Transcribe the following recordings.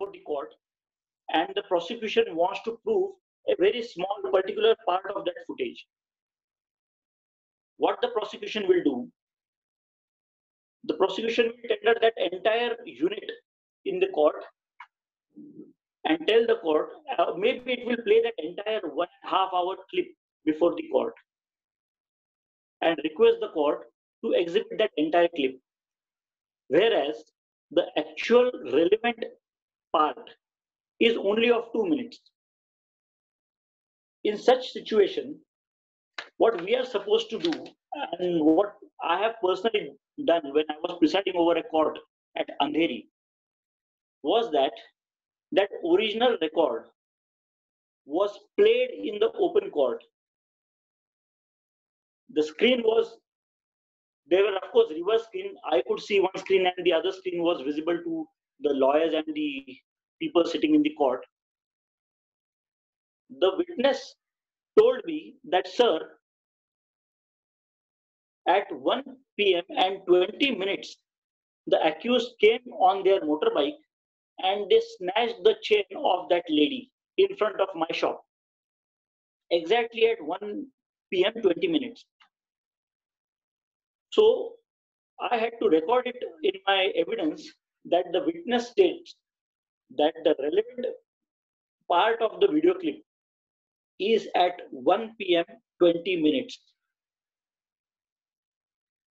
before the court, and the prosecution wants to prove a very small particular part of that footage. What the prosecution will do, the prosecution will tender that entire unit in the court and tell the court, maybe it will play that entire 1.5 hour clip before the court and request the court to exhibit that entire clip. Whereas the actual relevant part is only of 2 minutes. In such situation, what we are supposed to do, and what I have personally done when I was presiding over a court at Andheri, was that original record was played in the open court. The screen was, they were of course reverse screen. I could see one screen and the other screen was visible to the lawyers and the people sitting in the court. The witness told me that, sir, at 1 p.m. and 20 minutes, the accused came on their motorbike and they snatched the chain of that lady in front of my shop. Exactly at 1 p.m. 20 minutes. So I had to record it in my evidence that the witness states that the relevant part of the video clip is at 1 p.m. 20 minutes.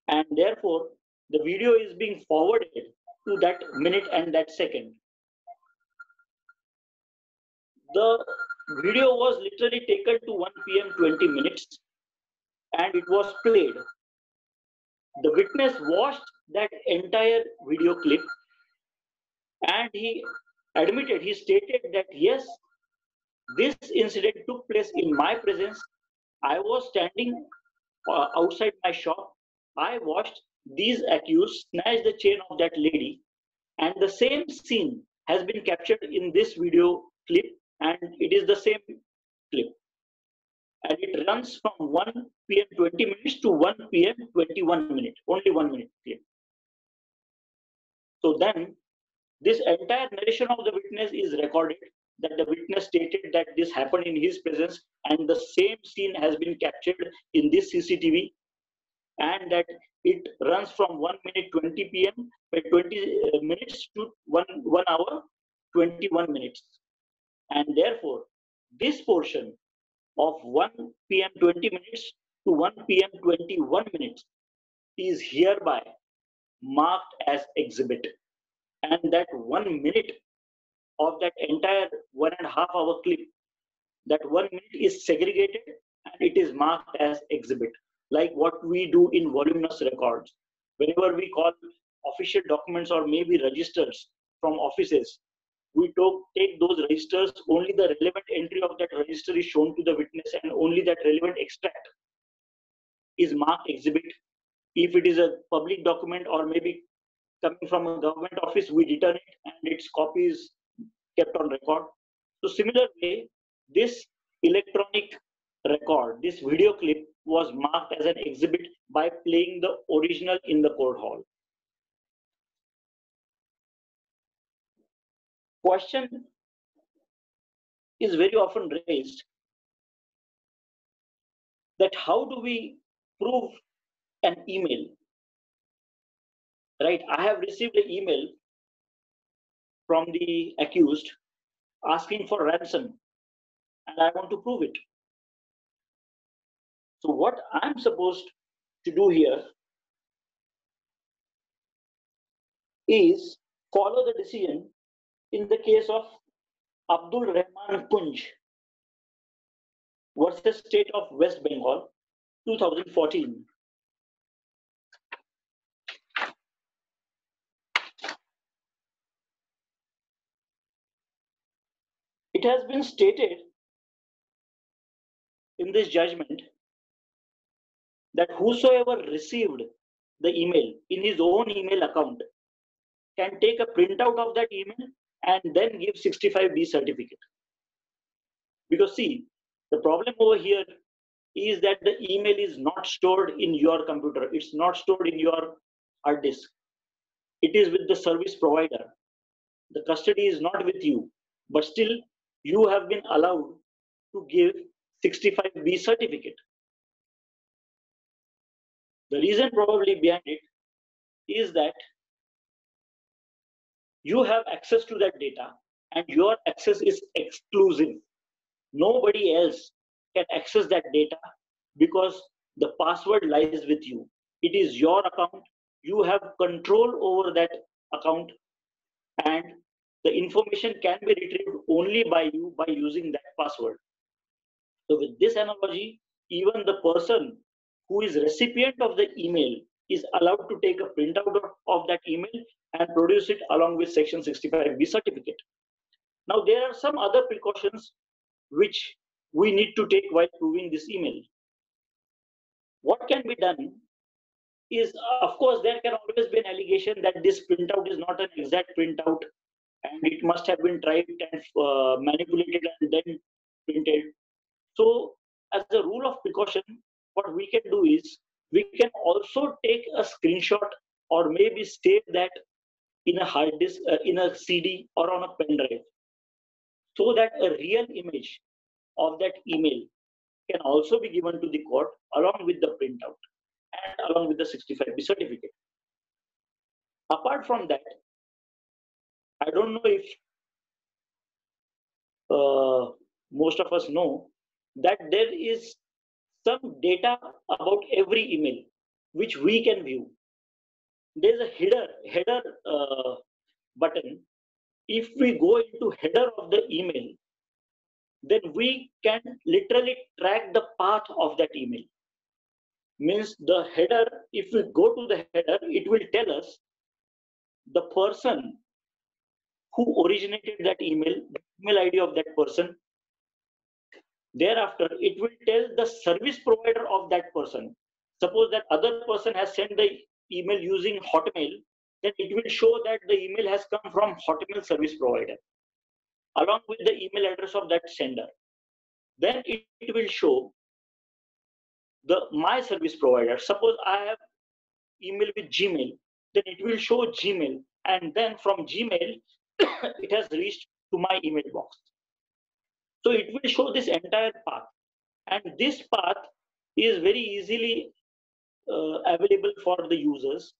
And therefore, the video is being forwarded to that minute and that second. The video was literally taken to 1 p.m. 20 minutes and it was played. The witness watched that entire video clip and he admitted, he stated that yes, this incident took place in my presence. I was standing outside my shop. I watched these accused snatch the chain of that lady, and the same scene has been captured in this video clip, and it is the same clip. And it runs from 1 p.m. 20 minutes to 1 p.m. 21 minutes, only 1 minute clip. So then, this entire narration of the witness is recorded, that the witness stated that this happened in his presence and the same scene has been captured in this CCTV, and that it runs from 1 minute 20 p.m. 20 minutes to 1 hour 21 minutes. And therefore, this portion of 1 p.m. 20 minutes to 1 p.m. 21 minutes is hereby marked as exhibit. And that 1 minute of that entire 1.5 hour clip, that 1 minute is segregated and it is marked as exhibit, like what we do in voluminous records. Whenever we call official documents or maybe registers from offices, we take those registers, only the relevant entry of that register is shown to the witness and only that relevant extract is marked exhibit. If it is a public document or maybe coming from a government office, we return it and its copy is kept on record. So similarly, this electronic record, this video clip was marked as an exhibit by playing the original in the court hall. Question is very often raised that how do we prove an email? Right, I have received an email from the accused asking for ransom and I want to prove it. So what I'm supposed to do here is follow the decision in the case of Abdul Rahman Kunj versus State of West Bengal, 2014. It has been stated in this judgment that whosoever received the email in his own email account can take a printout of that email and then give 65B certificate. Because see, the problem over here is that the email is not stored in your computer. It's not stored in your hard disk. It is with the service provider. the custody is not with you, but still you have been allowed to give 65B certificate. The reason probably behind it is that you have access to that data and your access is exclusive. Nobody else can access that data because the password lies with you. It is your account. You have control over that account, and the information can be retrieved only by you by using that password. So with this analogy, even the person who is recipient of the email is allowed to take a printout of that email and produce it along with Section 65B certificate. Now, there are some other precautions which we need to take while proving this email. What can be done is, of course, there can always be an allegation that this printout is not an exact printout and it must have been tried and manipulated and then printed. So, as a rule of precaution, what we can do is we can also take a screenshot or maybe save that in a hard disk, in a CD or on a pen drive, so that a real image of that email can also be given to the court along with the printout and along with the 65B certificate. Apart from that, I don't know if most of us know that there is some data about every email which we can view. There's a header button. If we go into header of the email, then we can literally track the path of that email. Means the header, if we go to the header, it will tell us the person who originated that email, the email ID of that person. Thereafter, it will tell the service provider of that person. Suppose that other person has sent the email using Hotmail, then it will show that the email has come from Hotmail service provider, along with the email address of that sender. Then it will show the my service provider. Suppose I have email with Gmail, then it will show Gmail, and then from Gmail, it has reached to my email box. So it will show this entire path, and this path is very easily available for the users.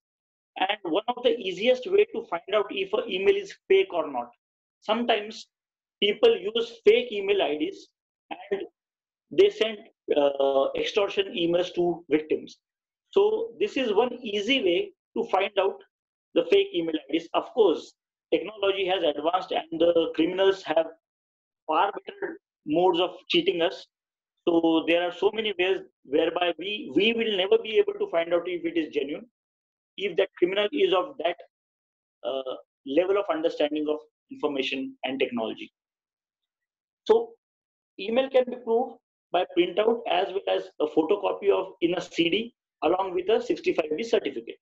And one of the easiest way to find out if an email is fake or not. Sometimes people use fake email IDs and they send extortion emails to victims. So this is one easy way to find out the fake email IDs. Of course, technology has advanced and the criminals have far better modes of cheating us. So there are so many ways whereby we will never be able to find out if it is genuine, if that criminal is of that uh, level of understanding of information and technology. So email can be proved by printout as well as a photocopy of in a CD along with a 65B certificate.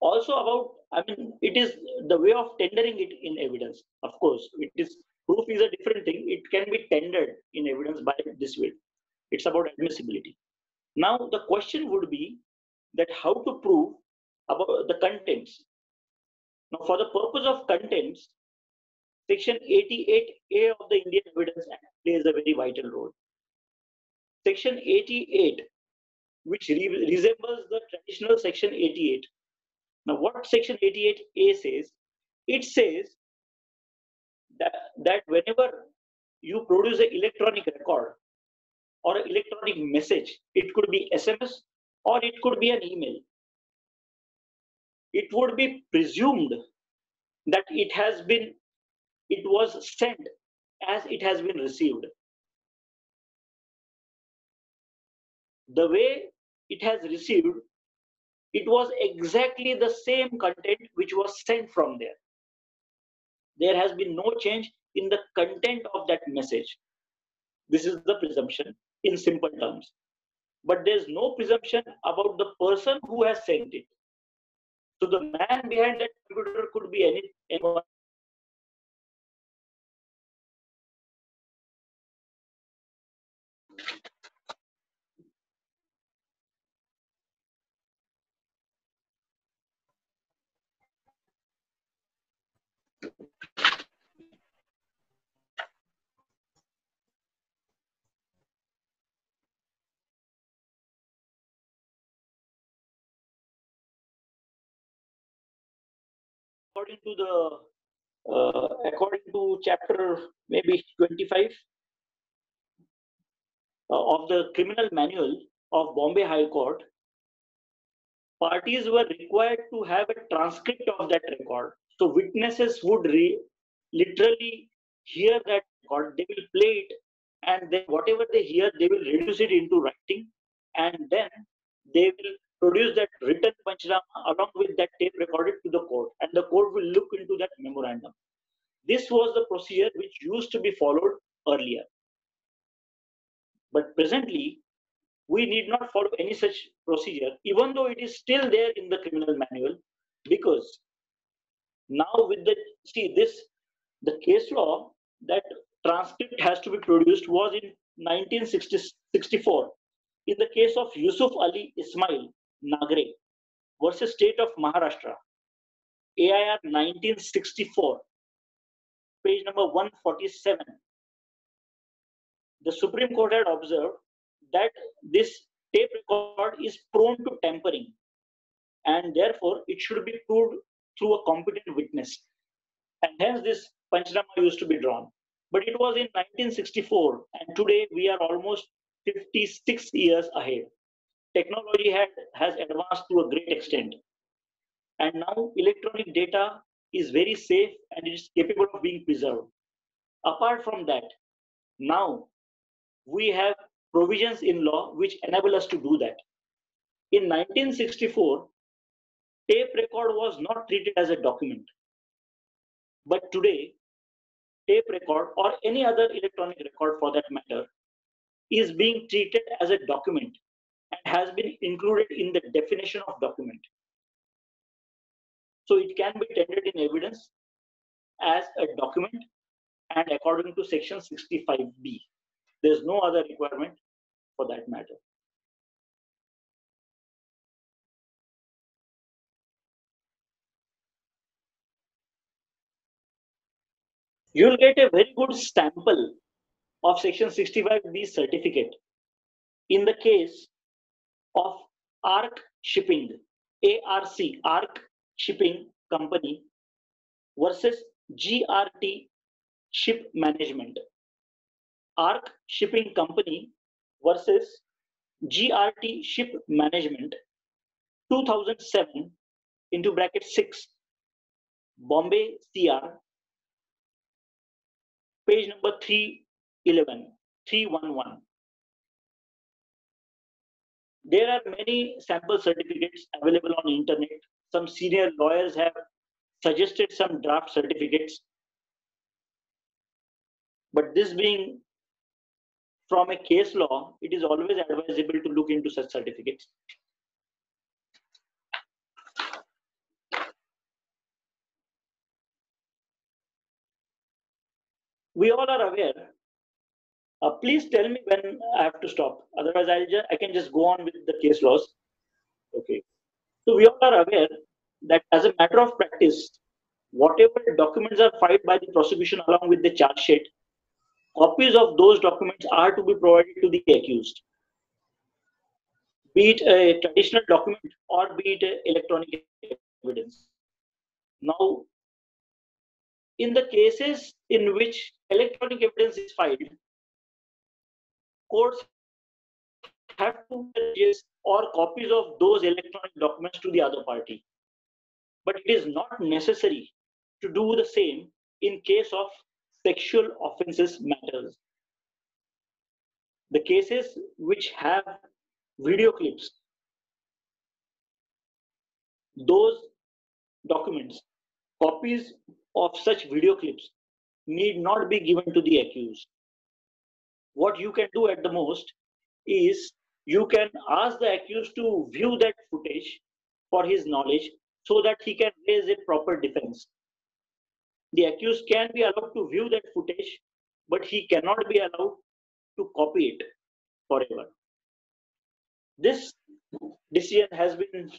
Also about, I mean, it is the way of tendering it in evidence. Of course, it is proof is a different thing. It can be tendered in evidence by this way. It's about admissibility. Now the question would be that how to prove about the contents. Now for the purpose of contents, Section 88A of the Indian Evidence Act plays a very vital role. Section 88, which resembles the traditional Section 88. Now, what Section 88A says, it says that whenever you produce an electronic record or an electronic message, it could be SMS or it could be an email. It would be presumed that it was sent as it has been received. The way it has received, it was exactly the same content which was sent from there. There has been no change in the content of that message. This is the presumption in simple terms. But there's no presumption about the person who has sent it. So the man behind that computer could be anyone. According to the according to chapter maybe 25 of the criminal manual of Bombay High Court, parties were required to have a transcript of that record. So witnesses would literally hear that record, they will play it, and then whatever they hear, they will reduce it into writing, and then they will produce that written panchrama along with that tape recorded to the court, and the court will look into that memorandum. This was the procedure which used to be followed earlier. But presently, we need not follow any such procedure, even though it is still there in the criminal manual, because now with the the case law that transcript has to be produced was in 1964 in the case of Yusuf Ali Ismail Nagre versus State of Maharashtra, AIR 1964, page number 147. The Supreme Court had observed that this tape record is prone to tampering, and therefore it should be proved through a competent witness. And hence this panchrama used to be drawn. But it was in 1964, and today we are almost 56 years ahead. Technology has advanced to a great extent. And now electronic data is very safe and it is capable of being preserved. Apart from that, now we have provisions in law which enable us to do that. In 1964, tape record was not treated as a document. But today, tape record or any other electronic record for that matter is being treated as a document and has been included in the definition of document. So it can be tendered in evidence as a document and according to section 65B. There's no other requirement for that matter. You'll get a very good sample of section 65B certificate in the case of ARC Shipping, ARC Shipping Company versus GRT Ship Management. ARC Shipping Company versus GRT Ship Management, 2007 into bracket 6, Bombay CR, page number 311. There are many sample certificates available on internet. Some senior lawyers have suggested some draft certificates. But this being from a case law, it is always advisable to look into such certificates. We all are aware. Please tell me when I have to stop. Otherwise, I can just go on with the case laws. Okay. So we all are aware that as a matter of practice, whatever documents are filed by the prosecution along with the charge sheet, copies of those documents are to be provided to the accused, be it a traditional document or be it electronic evidence. Now, in the cases in which electronic evidence is filed, courts have to suggest or copies of those electronic documents to the other party. But it is not necessary to do the same in case of sexual offenses matters. The cases which have video clips, those documents, copies of such video clips need not be given to the accused. What you can do at the most is you can ask the accused to view that footage for his knowledge so that he can raise a proper defense. The accused can be allowed to view that footage, but he cannot be allowed to copy it forever. This decision has been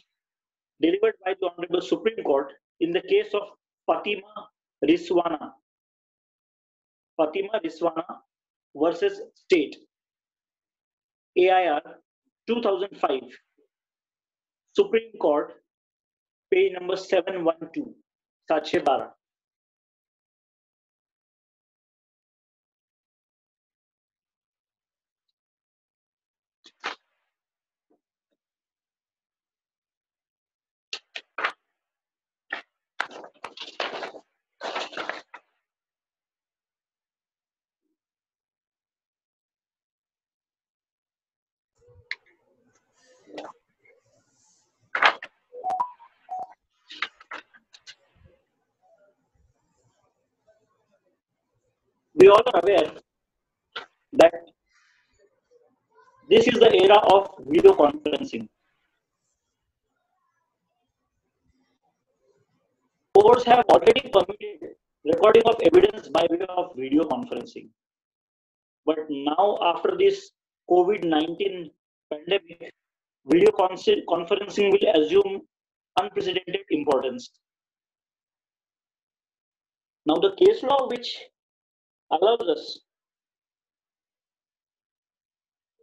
delivered by the Honorable Supreme Court in the case of Fatima Riswana, Fatima Riswana versus State, AIR 2005, Supreme Court, page number 712, Sache Bara. We all are aware that this is the era of video conferencing. Courts have already permitted recording of evidence by way of video conferencing. But now, after this COVID-19 pandemic, video conferencing will assume unprecedented importance. Now, the case law which allows us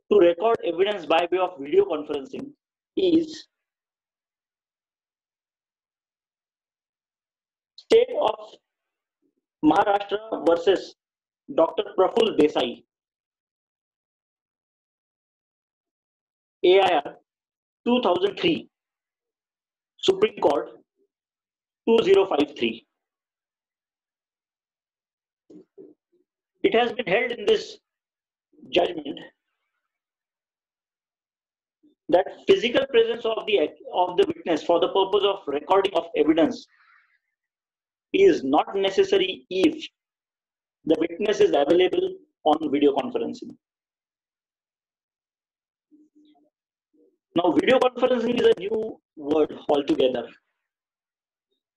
to record evidence by way of video conferencing is State of Maharashtra versus Dr. Praful Desai, AIR 2003, Supreme Court 2053. It has been held in this judgment that physical presence of the witness for the purpose of recording of evidence is not necessary if the witness is available on video conferencing. Now, video conferencing is a new word altogether,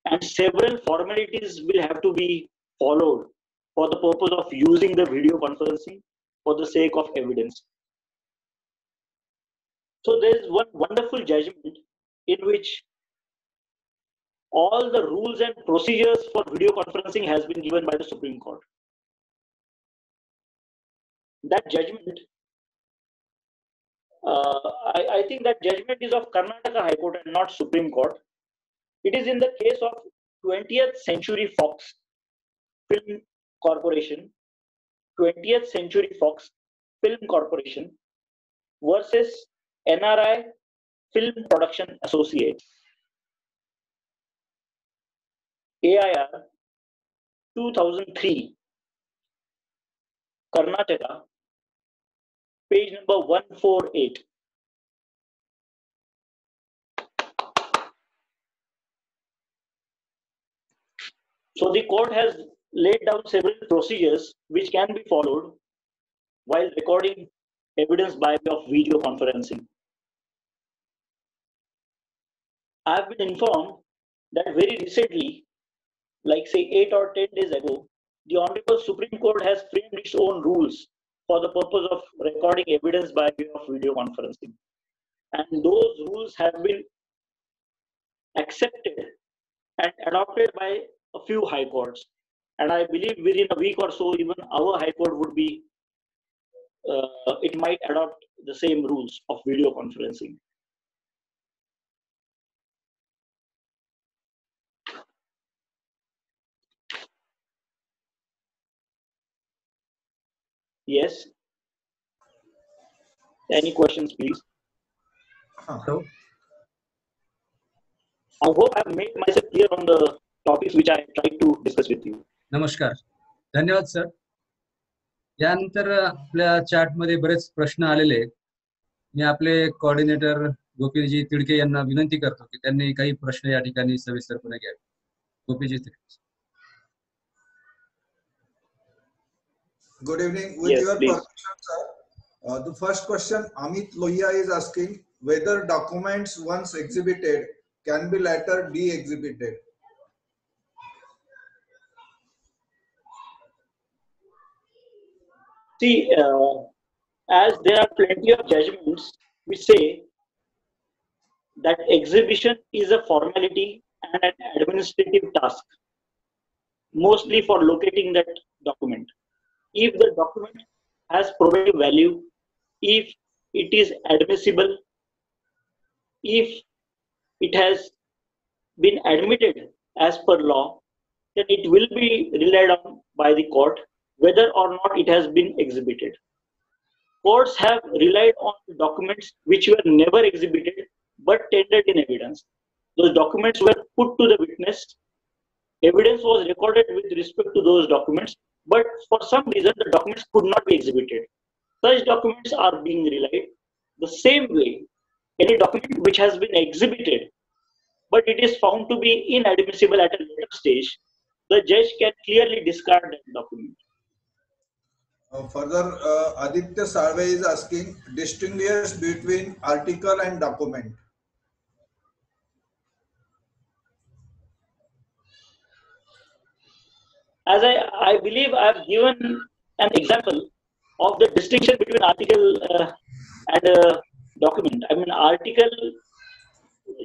and several formalities will have to be followed for the purpose of using the video conferencing for the sake of evidence. So there is one wonderful judgment in which all the rules and procedures for video conferencing has been given by the Supreme Court. That judgment, I think that judgment is of Karnataka High Court and not Supreme Court. It is in the case of 20th Century Fox Film Corporation, 20th Century Fox Film Corporation versus NRI Film Production Associates, AIR 2003, Karnataka, page number 148. So the court has laid down several procedures which can be followed while recording evidence by way of video conferencing. I have been informed that very recently, like say 8 or 10 days ago, the Honorable Supreme Court has framed its own rules for the purpose of recording evidence by way of video conferencing. And those rules have been accepted and adopted by a few high courts. And I believe within a week or so, even our high court would be, it might adopt the same rules of video conferencing. Yes. Any questions, please? Hello. I hope I've made myself clear on the topics which I tried to discuss with you. नमस्कार, धन्यवाद sir. यानंतर आपल्या chat मध्ये बरेच प्रश्न आलेले आहेत. मी आपले कोऑर्डिनेटर गोपीजी तिडके यांना विनंती करतो की त्यांनी काही प्रश्न या ठिकाणी सविस्तरपणे घ्यावे. गोपीजी Tidke. Good evening. With Yes, your please. permission, sir. The first question, Amit Lohia is asking whether documents once exhibited can be later de-exhibited. See, as there are plenty of judgments which say that exhibition is a formality and an administrative task. mostly for locating that document. If the document has probative value, if it is admissible, if it has been admitted as per law, then it will be relied on by the court whether or not it has been exhibited. Courts have relied on documents which were never exhibited but tendered in evidence. Those documents were put to the witness. Evidence was recorded with respect to those documents, but for some reason the documents could not be exhibited. Such documents are being relied. The same way, any document which has been exhibited but it is found to be inadmissible at a later stage, the judge can clearly discard that document. Further, Aditya Salve is asking, distinguish between article and document. As I believe I have given an example of the distinction between article and document. I mean, article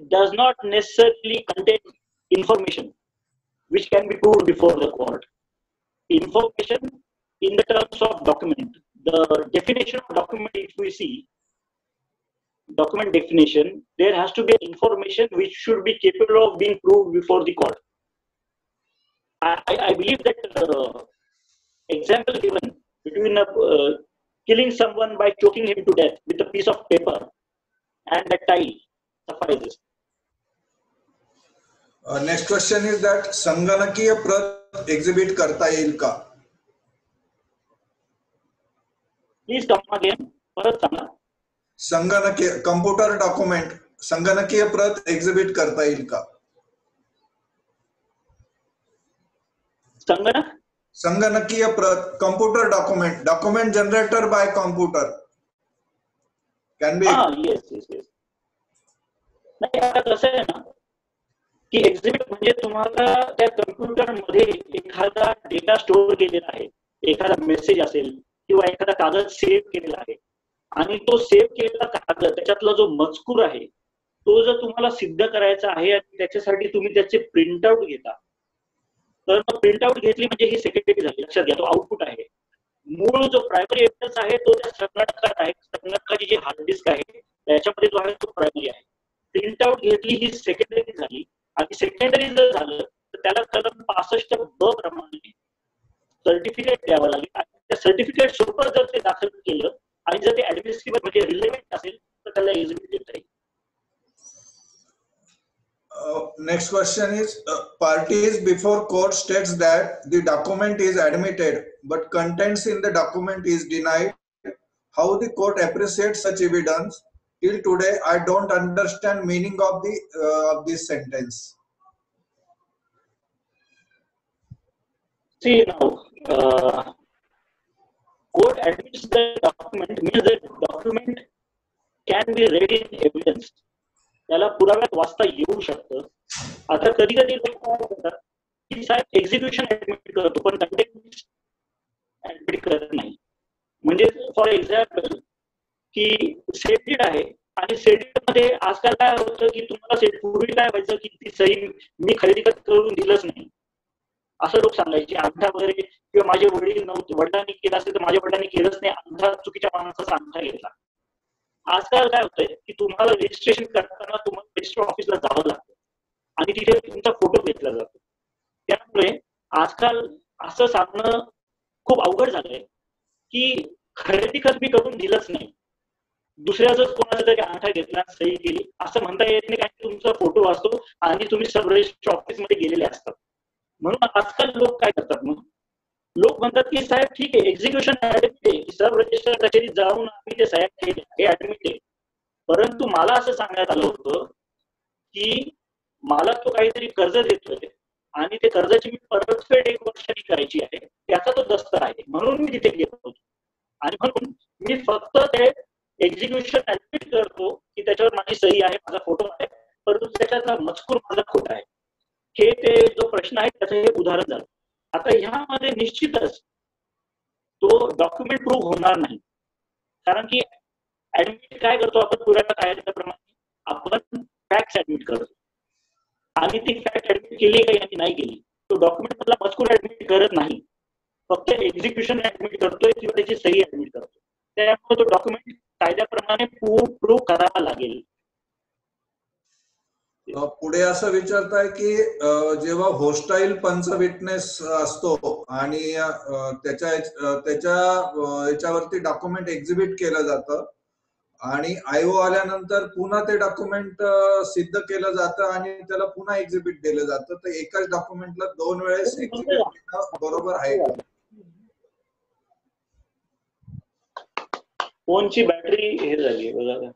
does not necessarily contain information which can be proved before the court. Information in the terms of document. The definition of document, if we see, document definition, there has to be information which should be capable of being proved before the court. I believe that example given between killing someone by choking him to death with a piece of paper and a tie suffices. Next question is that संगणकीय प्रत exhibit करता येईल का? Please come again. परत सांगा. संगणकीय computer document संगणकीय प्रत exhibit करता येईल का? संगणक संगणकीय प्रत computer document generator by computer can be. Yes. नाही, आता कसं आहे ना की एक्झिबिट म्हणजे तुम्हाला त्या कम्प्युटर मध्ये एखादा डेटा स्टोअर केलेला आहे, एखादा मेसेज असेल किंवा एखादा कागद सेव्ह केलेला आहे आणि तो सेव्ह केलेला कागद त्याच्यातला जो मजकूर आहे तो जर तुम्हाला सिद्ध करायचा आहे आणि त्याच्यासाठी तुम्ही त्याचे प्रिंटआउट घेता, तर प्रिंटआउट घेतली म्हणजे ही सेकंडरी झाली. लक्षात घ्या, तो आउटपुट आहे. मूळ जो प्रायमरी एव्हिडन्स आहे तो त्या संगणकात आहे. संगणकाची जी हार्ड डिस्क आहे त्याच्यामध्ये जो आहे तो प्रायमरी आहे. प्रिंटआउट घेतली ही सेकंडरी झाली आणि सेकंडरी जर झालं तर त्याला कलम 65(ब) प्रमाणे सर्टिफिकेट द्यावं लागेल आणि त्या सर्टिफिकेट सोबत जर ते दाखल केलं आणि जर ते ऍडमिसिबल म्हणजे रिलेव्हंट असेल तर त्याला एक्झिक्यूट देता येईल. Next question is, parties before court states that the document is admitted but contents in the document is denied. How the court appreciates such evidence? Till today I don't understand meaning of this sentence. See now, court admits the document means that document can be read in evidence. त्याला पुराव्यात वाचता येऊ शकतं. आता कधी कधी लोक काय करतात की साहेब एक्झिक्युशन ऍडमिट करतो पण कंटेंट ऍडमिट करत नाही. म्हणजे फॉर एक्झाम्पल की सेडीड आहे आणि सेडीड मध्ये आजकाल काय होतं की तुम्हाला पूर्वी काय व्हायचं की ती सही मी खरेदी करून दिलंच नाही असं लोक सांगायचे. अंगठा वगैरे किंवा माझे वडील नव्हते, वडिलांनी केलं असेल तर माझ्या वडिलांनी केलंच नाही, अंगठा चुकीच्या माणसाचा अंगठा घेतला. आजकाल काय होतंय की तुम्हाला रजिस्ट्रेशन करताना तुम्हाला रजिस्टर ऑफिसला जावं लागतं आणि तिथे तुमचा फोटो घेतला जातो. त्यामुळे आजकाल असं सांगणं खूप अवघड झालंय की खरेदी खत मी करून दिलंच नाही, दुसऱ्याच कोणाचा तरी अंगठा घेतला, सही केली असं म्हणता येत नाही, कारण तुमचा फोटो असतो आणि तुम्ही सब रजिस्टर ऑफिस मध्ये गेलेले असतात. म्हणून आजकाल लोक काय करतात, मग लोक म्हणतात की साहेब ठीक आहे एक्झिक्युशन ऍडमिट आहे, सब रजिस्टर कचेरीत जाऊन आम्ही ते साहेब केले हे ऍडमिट आहे, परंतु मला असं सांगण्यात आलं होतं की मला तो काहीतरी कर्ज देतोय आणि ते कर्जाची मी परतफेड 1 वर्षांनी करायची आहे, त्याचा तो दस्तर आहे म्हणून मी तिथे गेलो होतो आणि म्हणून मी फक्त ते एक्झिक्युशन ऍडमिट करतो की त्याच्यावर माझी सही आहे, माझा फोटो आहे, परंतु त्याच्यातला मजकूर माझा खोटा आहे. हे ते जो प्रश्न आहे त्याचं हे उदाहरण झालं. आता ह्यामध्ये निश्चितच तो डॉक्युमेंट प्रूव्ह होणार नाही, कारण की ऍडमिट काय करतो आपण पुराव्या कायद्याप्रमाणे आपण फॅक्ट्स ऍडमिट करतो आणि ती फॅक्ट ऍडमिट केली काही आणि नाही केली तो डॉक्युमेंट मधला मजकूर ऍडमिट करत नाही, फक्त एक्झिक्युशन ऍडमिट करतोय किंवा त्याची सही ऍडमिट करतोय. त्यामुळे तो डॉक्युमेंट कायद्याप्रमाणे प्रूव्ह करावा लागेल. पुढे असं विचारताय की जेव्हा होस्टाईल पंच विटनेस असतो आणि त्याच्या याच्यावरती डॉक्युमेंट एक्झिबिट केलं जातं आणि आयओ आल्यानंतर पुन्हा ते डॉक्युमेंट सिद्ध केलं जातं आणि त्याला पुन्हा एक्झिबिट दिलं जातं, तर एकाच डॉक्युमेंटला 2 वेळेस एक्झिबिट केलं बरोबर आहे का? फोनची बॅटरी हे झाली बघा.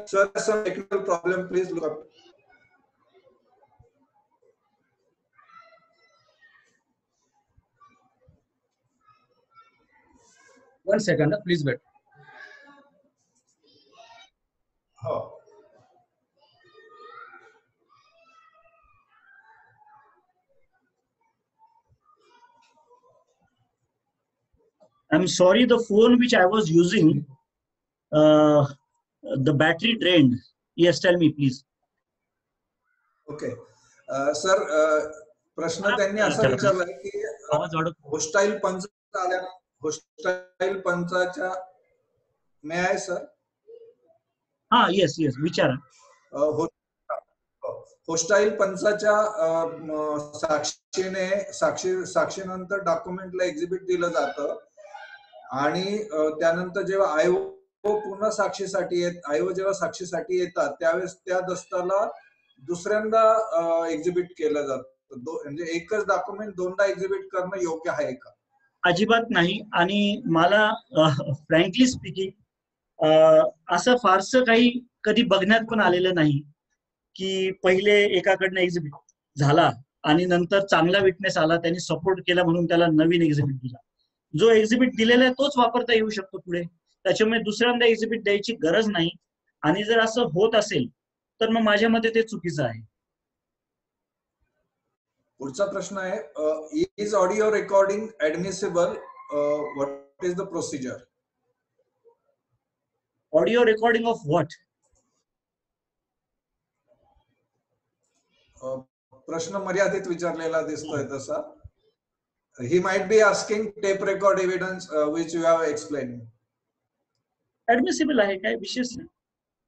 Sir, some technical problem, please look up. One second, please wait. Oh. I'm sorry, the phone which I was using, the battery drained. Yes, tell me, please. Okay. Sir, प्रश्न त्यांनी असा विचारलाय की होस्टाईल पंच आल्या, होस्टाईल पंचाच्या मे आहे सर? हा, yes yes, विचारा. होस्टाईल पंचाच्या साक्षीनंतर डॉक्युमेंटला exhibit दिलं जातं आणि त्यानंतर जेव्हा आयओ पुन्हा साक्षीसाठी आयओ जेव्हा साक्षीसाठी येतात त्यावेळेस त्या दस्ताला दुसऱ्यांदा एक्झिबिट केलं जातं. म्हणजे एकच डॉक्युमेंट दोनदा एक्झिबिट करणं योग्य आहे का? अजिबात नाही. आणि मला फ्रँकली स्पीकिंग असं फारसं काही कधी बघण्यात पण आलेलं नाही की पहिले एकाकडनं एक्झिबिट झाला आणि नंतर चांगला विटनेस आला, त्यांनी सपोर्ट केला म्हणून त्याला नवीन एक्झिबिट दिला. जो एक्झिबिट दिलेला आहे तोच वापरता येऊ शकतो पुढे, त्याच्यामुळे दुसऱ्यांदा एक्झिबिट द्यायची गरज नाही. आणि जर असं होत असेल तर मग माझ्या मते ते चुकीचं आहे. पुढचा प्रश्न आहे, is audio recording admissible? What is the procedure? Audio recording of what? प्रश्न मर्यादित विचारलेला दिसतोय तसा. He might be asking tape record evidence which you have explained. ऍडमिसिबल आहे, काय विशेष नाही.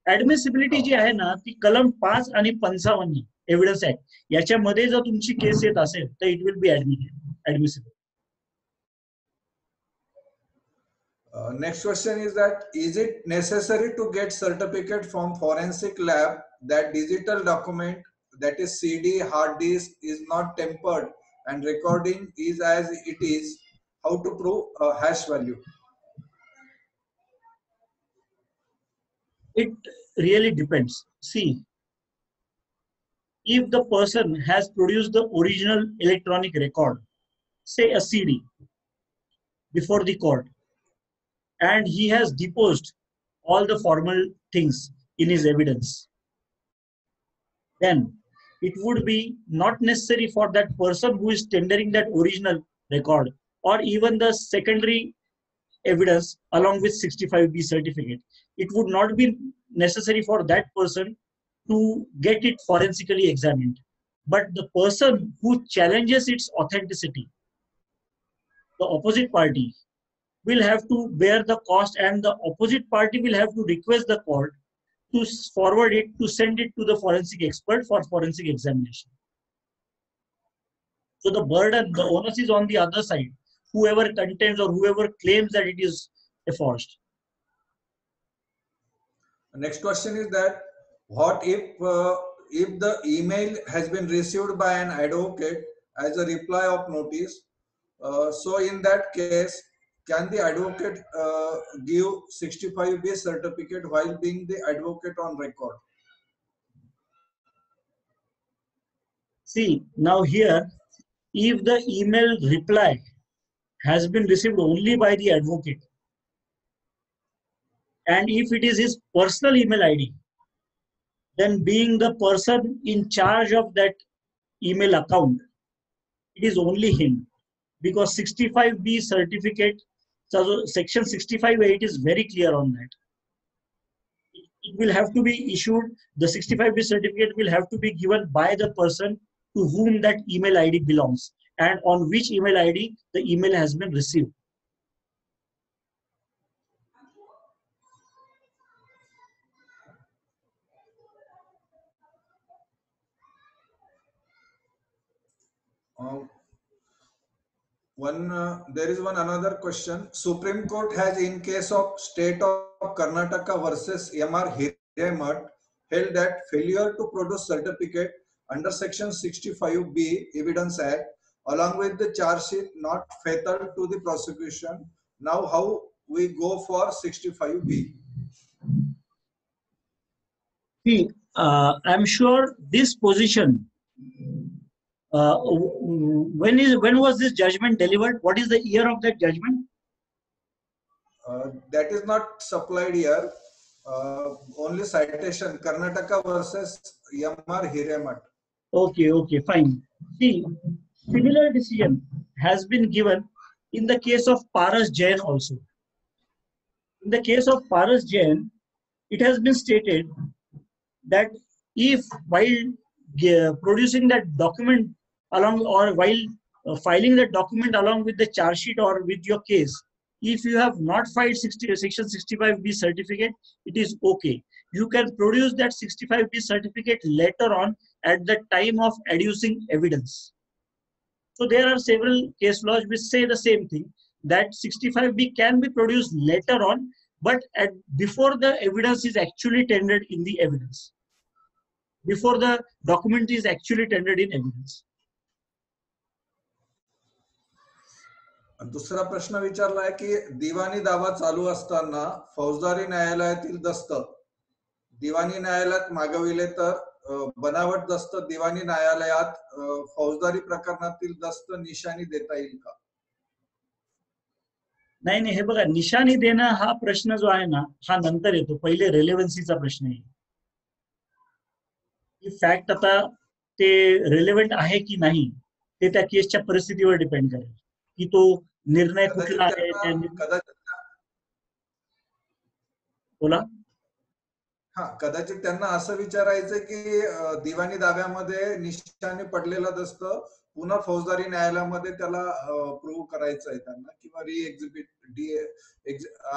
ऍडमिसिबिलिटी जी आहे ना ती कलम 5 आणि 55 एव्हिडन्स ऍक्ट याच्यामध्ये जर तुमची केस येत असेल तर it will be admissible. Next question is that is it necessary to get certificate from forensic lab that digital document, that is CD, hard disk, is not tempered and recording is as it is? How to prove a hash value? It really depends. See, if the person has produced the original electronic record, say a CD, before the court, and he has deposed all the formal things in his evidence, then it would be not necessary for that person who is tendering that original record or even the secondary evidence along with 65B certificate, it would not be necessary for that person to get it forensically examined. But the person who challenges its authenticity, the opposite party, will have to bear the cost, and the opposite party will have to request the court to forward it, to send it to the forensic expert for forensic examination. So the burden, the onus is on the other side, whoever contends or whoever claims that it is forged. Next question is that what if the email has been received by an advocate as a reply of notice? So in that case, can the advocate give 65B certificate while being the advocate on record? See, now here, if the email reply has been received only by the advocate, and if it is his personal email ID, then being the person in charge of that email account, it is only him, because 65B certificate So section 65A, it is very clear on that. It will have to be issued, the 65B certificate will have to be given by the person to whom that email ID belongs and on which email ID the email has been received. There is another question. Supreme Court has, in case of State of Karnataka versus M.R. Hiremat, held that failure to produce certificate under Section 65B Evidence Act, along with the charge sheet, not fatal to the prosecution. Now, how we go for 65B? See, I'm sure this position. When was this judgment delivered? What is the year of that judgment? That is not supplied here. Only citation Karnataka versus M.R. Hiremat. Okay, fine. See, similar decision has been given in the case of Paras Jain also. In the case of Paras Jain, it has been stated that if while producing that document along or while filing that document along with the charge sheet or with your case, if you have not filed section 65B certificate, it is okay. You can produce that 65B certificate later on at the time of adducing evidence. So there are several case laws which say the same thing, that 65B can be produced later on, but before the evidence is actually tendered in the evidence. Before the document is actually tendered in evidence. दुसरा प्रश्न विचारला आहे की दिवाणी दावा चालू असताना फौजदारी न्यायालयातील दस्त दिवाणी न्यायालयात मागविले तर बनावट दस्त दिवाणी न्यायालयात फौजदारी प्रकरणातील दस्त निशाणी देता येईल का? नाही, हे बघा, निशाणी देणं हा प्रश्न जो आहे ना, हा नंतर येतो. पहिले रेलेव्हन्सीचा प्रश्न आहे. की फॅक्ट आता ते रेलेव्हंट आहे की नाही ते त्या केसच्या परिस्थितीवर डिपेंड करेल की तो निर्णय कुठला आहे. बोला. कदाचित त्यांना असं विचारायचं की दिवाणी दाव्यामध्ये निशाणी पडलेला दस्त पुन्हा फौजदारी न्यायालयामध्ये त्याला प्रूव्ह करायचं आहे त्यांना, किंवा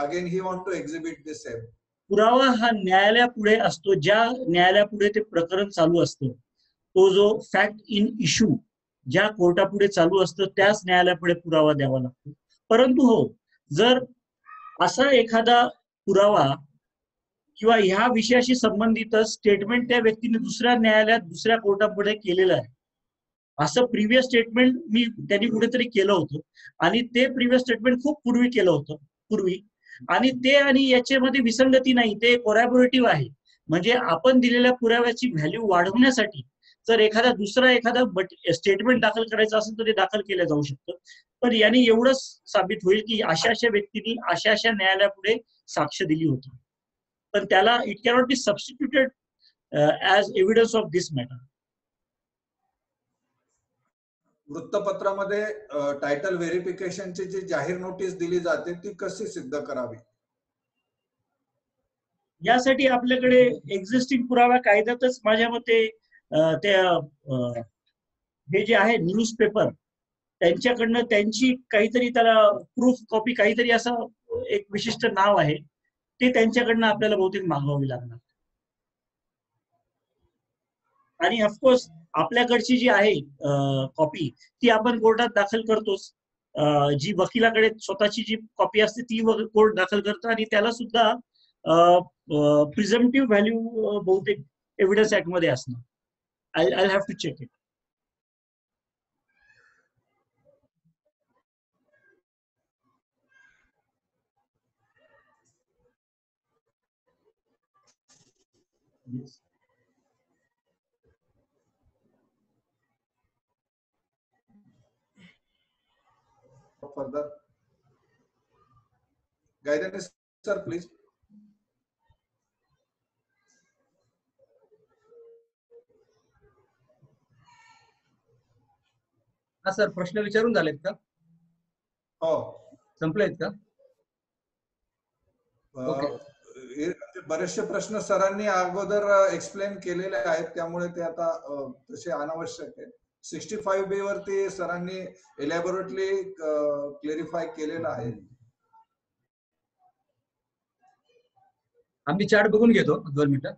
again he want to exhibit this same. पुरावा हा न्यायालयापुढे असतो. ज्या न्यायालयापुढे ते प्रकरण चालू असतं, तो जो फॅक्ट इन इश्यू ज्या कोर्टापुढे चालू असतं त्याच न्यायालयापुढे पुरावा द्यावा लागतो. परंतु हो, जर असा एखादा पुरावा किंवा ह्या विषयाशी संबंधित स्टेटमेंट त्या व्यक्तीने दुसऱ्या न्यायालयात दुसऱ्या कोर्टापुढे केलेलं आहे, असं प्रिव्हियस स्टेटमेंट त्यांनी कुठेतरी केलं होतं आणि ते प्रिव्हियस स्टेटमेंट खूप पूर्वी केलं होतं आणि ते आणि याच्यामध्ये विसंगती नाही, ते कोरॅबोरेटिव्ह आहे. म्हणजे आपण दिलेल्या पुराव्याची व्हॅल्यू वाढवण्यासाठी जर एखादा स्टेटमेंट दाखल करायचं असेल तर ते दाखल केलं जाऊ शकतं. पण याने एवढंच साबित होईल की अशा व्यक्तींनी अशा न्यायालयापुढे साक्ष दिली होती, पण त्याला it cannot be substituted as evidence of this matter. वृत्तपत्रामध्ये टायटल व्हेरिफिकेशनची जी जाहीर नोटीस दिली जाते ती कशी सिद्ध करावी? यासाठी आपल्याकडे एक्झिस्टिंग पुरावा कायद्यातच माझ्या मते हे जे आहे न्यूजपेपर त्यांच्याकडनं त्यांची काहीतरी त्याला प्रूफ कॉपी काहीतरी असं एक विशिष्ट नाव आहे ते त्यांच्याकडनं आपल्याला बहुतेक मागवावी लागणार. आणि ऑफकोर्स आपल्याकडची जी आहे कॉपी ती आपण कोर्टात दाखल करतोच. जी वकिलाकडे स्वतःची जी कॉपी असते ती कोर्ट दाखल करतो आणि त्याला सुद्धा प्रिझम्पटिव्ह व्हॅल्यू बहुतेक एव्हिडन्स ऍक्ट मध्ये असणार. I have to check it. Yes. Further guidance, sir, please. हा सर, प्रश्न विचारून झालेत का? हो, संपलेत का? ओके. बरेचसे प्रश्न सरांनी अगोदर एक्सप्लेन केलेले आहेत, त्यामुळे ते आता तसे अनावश्यक आहे. 65B वरती सरांनी एलॅबोरेटली क्लेरिफाय केलेलं आहे. आम्ही चार्ट बघून घेतो 2 मिनिटं.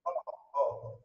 हो, हो.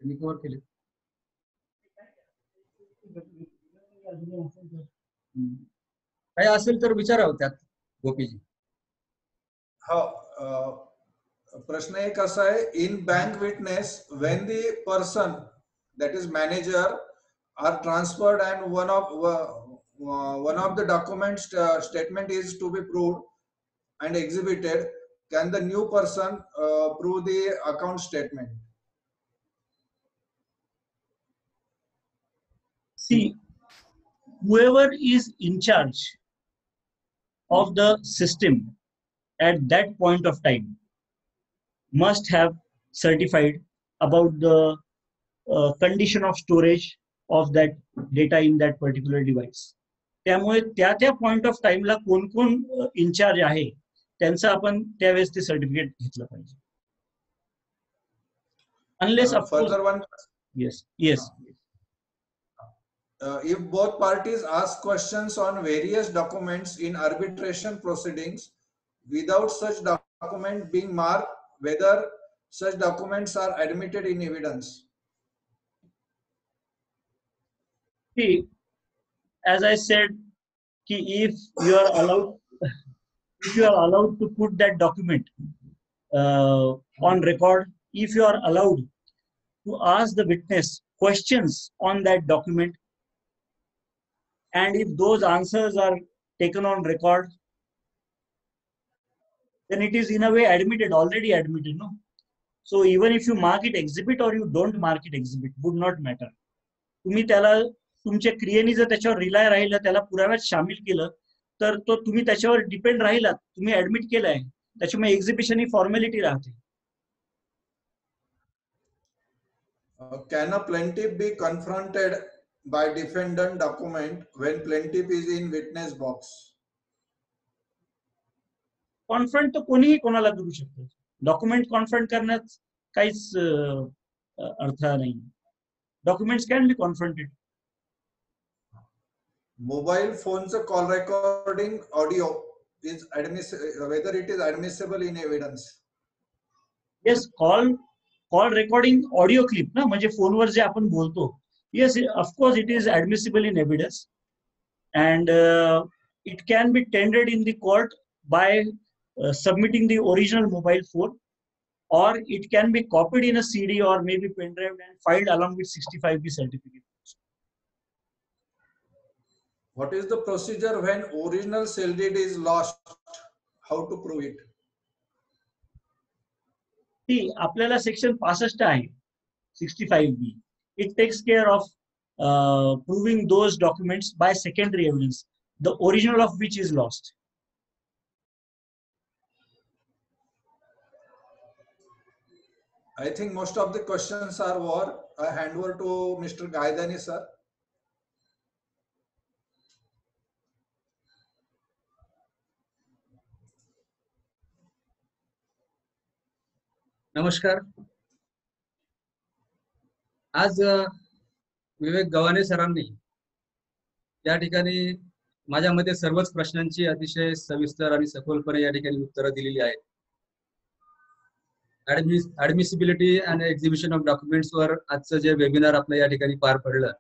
मी कव्हर केले. काही असेल तर विचारावं त्यात गोपीजी. हो, प्रश्न एक असा आहे, in bank witness when the person that is manager are transferred and one of the document statement is to be proved and exhibited, can the new person prove the account statement? See, whoever is in charge of the system at that point of time must have certified about the condition of storage of that data in that particular device. त्यामुळे त्या point of टाइमला कोण कोण in-charge आहे त्यांचं आपण त्यावेळेस ते सर्टिफिकेट घेतलं पाहिजे. Unless of further course, one, yes. If both parties ask questions on various documents in arbitration proceedings without such document being marked, whether such documents are admitted in evidence. See, as I said, if you are allowed to put that document on record, if you are allowed to ask the witness questions on that document, and if those answers are taken on record, then it is in a way already admitted, no? So even if you mark it exhibit or you don't mark it exhibit, would not matter. तुम्ही त्याला तुमच्या क्रियेने जर त्याच्यावर rely राहिलं, त्याला पुराव्यात सामील केलं, तर तो तुम्ही त्याच्यावर डिपेंड राहिलात, तुम्ही ऍडमिट केलाय, त्याच्यामुळे एक्झिबिशन ही फॉर्मॅलिटी राहते. Can a plaintiff be confronted by defendant document when plaintiff is in witness box? Confront तर कोणीही कोणाला करू शकतो. डॉक्युमेंट कॉन्फ्रंट करण्यात काहीच अर्थ नाही. Documents can be confronted. Mobile phone's call recording audio is whether it is admissible in evidence. Yes, call recording audio clip ना, म्हणजे फोनवर जे आपण बोलतो. Yes, of course it is admissible in evidence, and it can be tendered in the court by submitting the original mobile phone, or it can be copied in a CD or maybe pen drive and filed along with 65B certificate. What is the procedure when original sale deed is lost? How to prove it? See, आपल्याला section 65 आहे, 65B. It takes care of proving those documents by secondary evidence, the original of which is lost. I think most of the questions are over. I hand over to Mr. Gaidani, sir. नमस्कार. आज विवेक गव्हाणे सरांनी या ठिकाणी माझ्या मते सर्वच प्रश्नांची अतिशय सविस्तर आणि सखोलपणे या ठिकाणी उत्तरं दिलेली आहेत. ऍडमिसिबिलिटी आणि एक्झिबिशन ऑफ डॉक्युमेंट्स वर आजचं जे वेबिनार आपलं या ठिकाणी पार पडलं,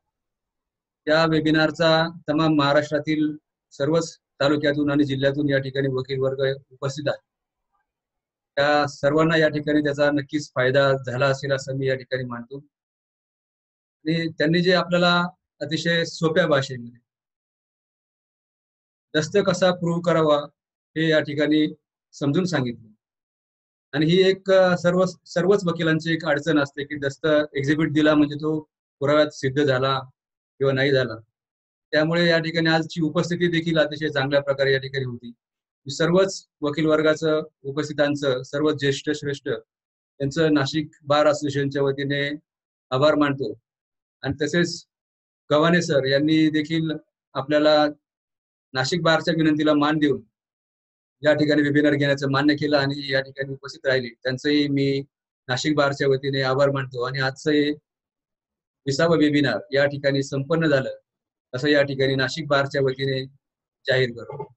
त्या वेबिनारचा तमाम महाराष्ट्रातील सर्वच तालुक्यातून आणि जिल्ह्यातून या ठिकाणी वकील वर्ग उपस्थित आहे. त्या सर्वांना या ठिकाणी त्याचा नक्कीच फायदा झाला असेल असं मी या ठिकाणी मानतो. आणि त्यांनी जे आपल्याला अतिशय सोप्या भाषेमध्ये दस्त कसा प्रूव्ह करावा हे या ठिकाणी समजून सांगितलं. आणि ही एक सर्वच वकिलांची एक अडचण असते की दस्त एक्झिबिट दिला म्हणजे तो पुराव्यात सिद्ध झाला किंवा नाही झाला. त्यामुळे या ठिकाणी आजची उपस्थिती देखील अतिशय चांगल्या प्रकारे या ठिकाणी होती. सर्वच वकील वर्गाचं, उपस्थितांचं, सर्व ज्येष्ठ श्रेष्ठ त्यांचं नाशिक बार असोसिएशनच्या वतीने आभार मानतो. आणि तसेच गव्हाणे सर यांनी देखील आपल्याला नाशिक बारच्या विनंतीला मान देऊन या ठिकाणी वेबिनार घेण्याचं मान्य केलं आणि या ठिकाणी उपस्थित राहिले. त्यांचंही मी नाशिक बारच्या वतीने आभार मानतो. आणि आजचं हे 20वा वेबिनार या ठिकाणी संपन्न झालं असं या ठिकाणी नाशिक बारच्या वतीने जाहीर करतो.